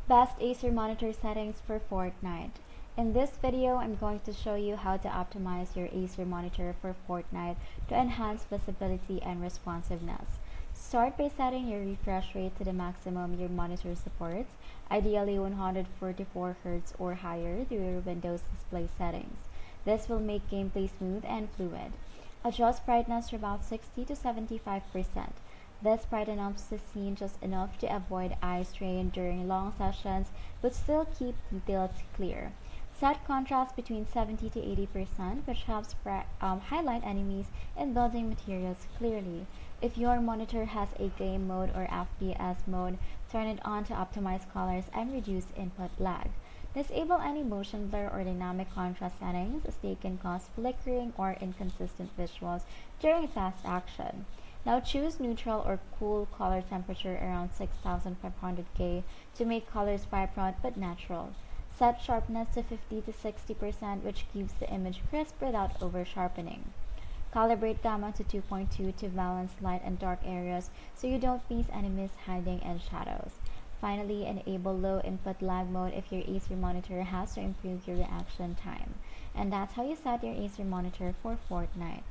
Best Acer monitor settings for Fortnite. In this video, I'm going to show you how to optimize your Acer monitor for Fortnite to enhance visibility and responsiveness. Start by setting your refresh rate to the maximum your monitor supports, ideally 144Hz or higher through your Windows display settings. This will make gameplay smooth and fluid. Adjust brightness to about 60 to 75%. This brightens the scene just enough to avoid eye strain during long sessions, but still keep details clear. Set contrast between 70 to 80%, which helps highlight enemies and building materials clearly. If your monitor has a game mode or FPS mode, turn it on to optimize colors and reduce input lag. Disable any motion blur or dynamic contrast settings, as they can cause flickering or inconsistent visuals during fast action. Now choose neutral or cool color temperature around 6500K to make colors vibrant but natural. Set sharpness to 50 to 60%, which keeps the image crisp without over sharpening. Calibrate gamma to 2.2 to balance light and dark areas so you don't miss enemies hiding in shadows. Finally, enable low input lag mode if your Acer monitor has to improve your reaction time. And that's how you set your Acer monitor for Fortnite.